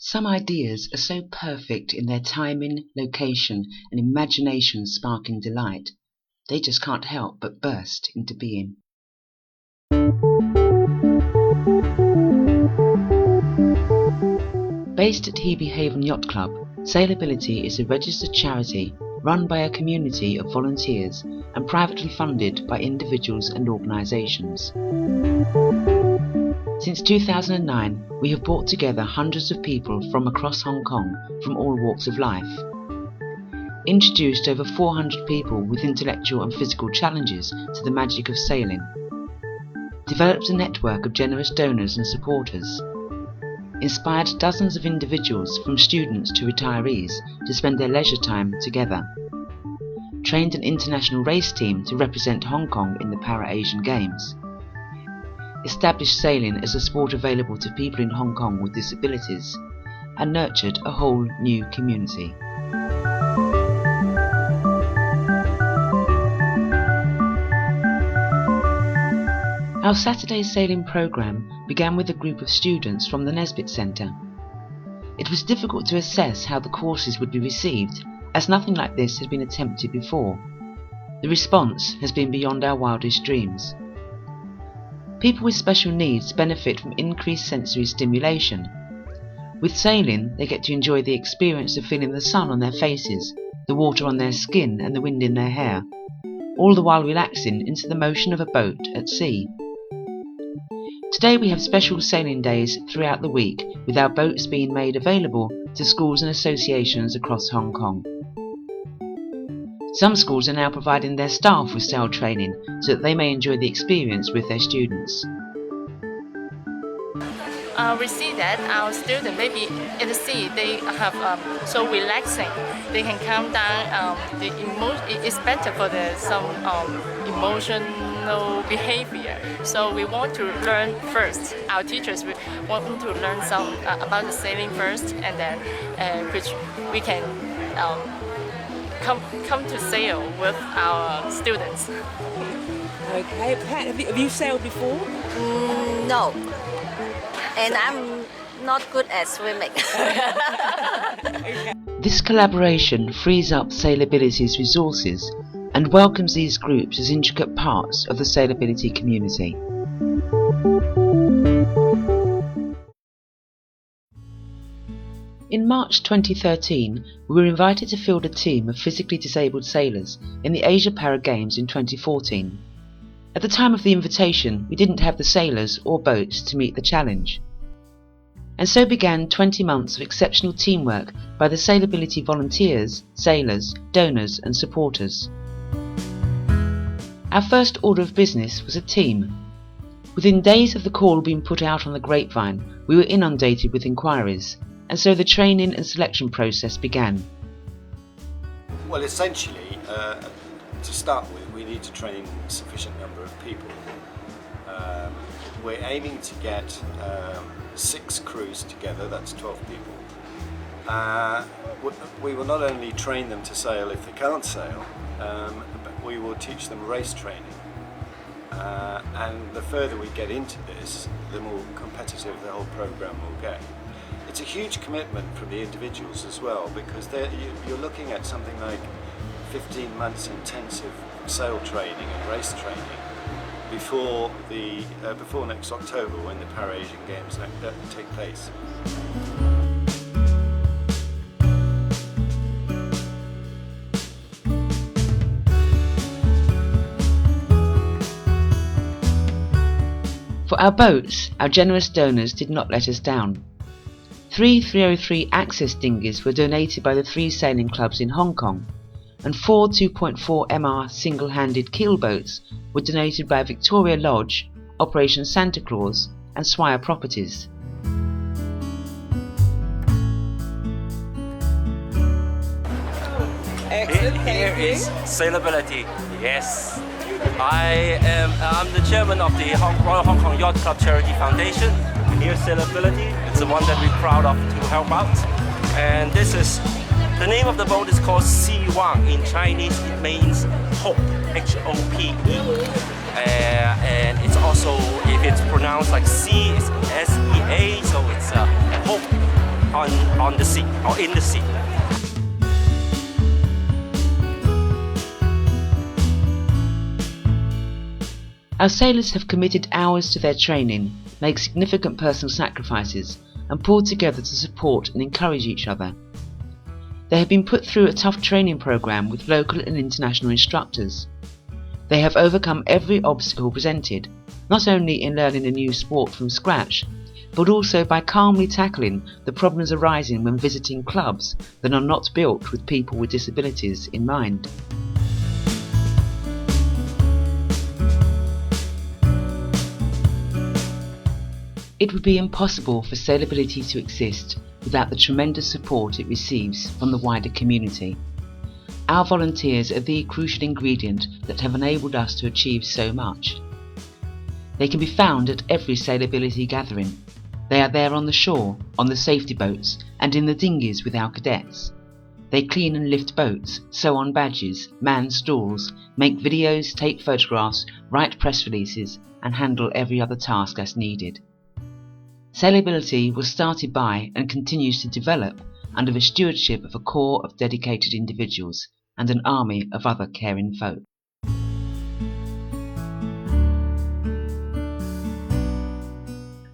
Some ideas are so perfect in their timing, location, and imagination sparking delight, they just can't help but burst into being. Based at Hebe Haven Yacht Club, Sailability is a registered charity run by a community of volunteers and privately funded by individuals and organisations. Since 2009, we have brought together hundreds of people from across Hong Kong from all walks of life, introduced over 400 people with intellectual and physical challenges to the magic of sailing, developed a network of generous donors and supporters, inspired dozens of individuals from students to retirees to spend their leisure time together, trained an international race team to represent Hong Kong in the Para-Asian Games, established sailing as a sport available to people in Hong Kong with disabilities, and nurtured a whole new community. Our Saturday sailing programme began with a group of students from the Nesbitt Centre. It was difficult to assess how the courses would be received, as nothing like this had been attempted before. The response has been beyond our wildest dreams. People with special needs benefit from increased sensory stimulation. With sailing, they get to enjoy the experience of feeling the sun on their faces, the water on their skin and the wind in their hair, all the while relaxing into the motion of a boat at sea. Today we have special sailing days throughout the week, with our boats being made available to schools and associations across Hong Kong. Some schools are now providing their staff with sail training so that they may enjoy the experience with their students. We see that our students maybe in the sea they have so relaxing. They can calm down. It's better for some emotional behavior. So we want to learn first. Our teachers want to learn some about the sailing first, and then which we can come to sail with our students. Okay, Pat, have you sailed before? No. And I'm not good at swimming. This collaboration frees up Sailability's resources and welcomes these groups as intricate parts of the Sailability community. In March 2013, we were invited to field a team of physically disabled sailors in the Asia Para Games in 2014. At the time of the invitation, we didn't have the sailors or boats to meet the challenge. And so began 20 months of exceptional teamwork by the Sailability volunteers, sailors, donors and supporters. Our first order of business was a team. Within days of the call being put out on the grapevine, we were inundated with inquiries, and so the training and selection process began. Well, essentially, to start with, we need to train a sufficient number of people. We're aiming to get 6 crews together, that's 12 people. We will not only train them to sail if they can't sail, but we will teach them race training. And the further we get into this, the more competitive the whole program will get. It's a huge commitment from the individuals as well, because you're looking at something like 15 months intensive sail training and race training before next October, when the Para-Asian Games take place. For our boats, our generous donors did not let us down. 3 303 access dinghies were donated by the 3 sailing clubs in Hong Kong, and 4 2.4 MR single-handed keel boats were donated by Victoria Lodge, Operation Santa Claus and Swire Properties. Excellent, Here is Sailability. Yes, I'm the chairman of the Royal Hong Kong Yacht Club Charity Foundation. Here's Sailability. It's the one that we're proud of to help out. And this is the name of the boat is called Sea Wang. In Chinese, it means hope. H-O-P-E. And it's also, if it's pronounced like sea, it's S-E-A, so it's hope on or in the sea. Our sailors have committed hours to their training, made significant personal sacrifices, and pulled together to support and encourage each other. They have been put through a tough training program with local and international instructors. They have overcome every obstacle presented, not only in learning a new sport from scratch, but also by calmly tackling the problems arising when visiting clubs that are not built with people with disabilities in mind. It would be impossible for Sailability to exist without the tremendous support it receives from the wider community. Our volunteers are the crucial ingredient that have enabled us to achieve so much. They can be found at every Sailability gathering. They are there on the shore, on the safety boats, and in the dinghies with our cadets. They clean and lift boats, sew on badges, man stalls, make videos, take photographs, write press releases, and handle every other task as needed. Sailability was started by and continues to develop under the stewardship of a core of dedicated individuals and an army of other caring folk.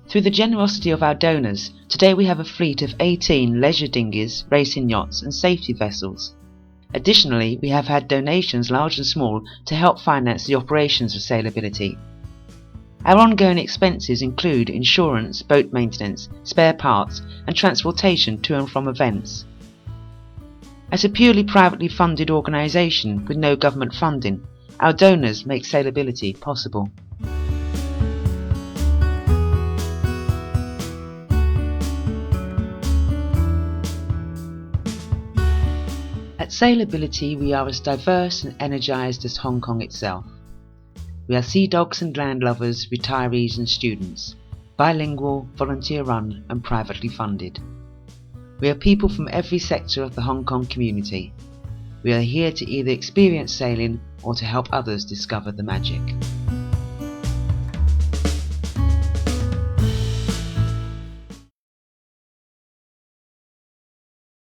Through the generosity of our donors, today we have a fleet of 18 leisure dinghies, racing yachts and safety vessels. Additionally, we have had donations large and small to help finance the operations of Sailability. Our ongoing expenses include insurance, boat maintenance, spare parts and transportation to and from events. As a purely privately funded organisation with no government funding, our donors make Sailability possible. At Sailability we are as diverse and energised as Hong Kong itself. We are sea dogs and land lovers, retirees and students, bilingual, volunteer run and privately funded. We are people from every sector of the Hong Kong community. We are here to either experience sailing or to help others discover the magic.